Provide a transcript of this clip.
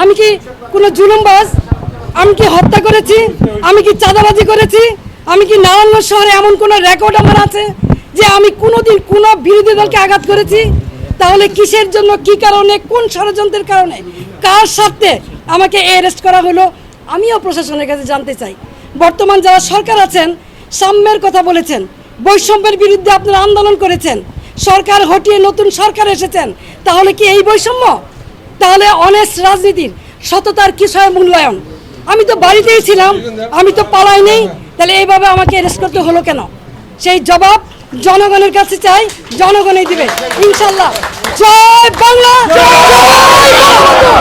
আমি কি কোনো জুলুমবাজ? আমি কি হত্যা করেছি? আমি কি চাঁদাবাজি করেছি? আমি কি নারায়ণ শহরে এমন কোনো রেকর্ড আমার আছে যে আমি কোনোদিন কোনো বিরোধী দলকে আঘাত করেছি? তাহলে কিসের জন্য, কি কারণে, কোন ষড়যন্ত্রের কারণে, কার স্বার্থে আমাকে অ্যারেস্ট করা হলো? আমিও প্রশাসনের কাছে জানতে চাই। বর্তমান যারা সরকার আছেন, সাম্যের কথা বলেছেন, বৈষম্যের বিরুদ্ধে আপনারা আন্দোলন করেছেন, সরকার হটিয়ে নতুন সরকার এসেছেন, তাহলে কি এই বৈষম্য? তাহলে অনেস্ট রাজনীতির সততার কিসের মূল্যায়ন? আমি তো বাড়িতেই ছিলাম, আমি তো পালাই নেই, তাহলে এইভাবে আমাকে অ্যারেস্ট করতে হলো কেন? সেই জবাব জনগণের কাছে চাই, জনগণই দিবে ইনশাল্লাহ। জয় বাংলা, জয় বঙ্গবন্ধু।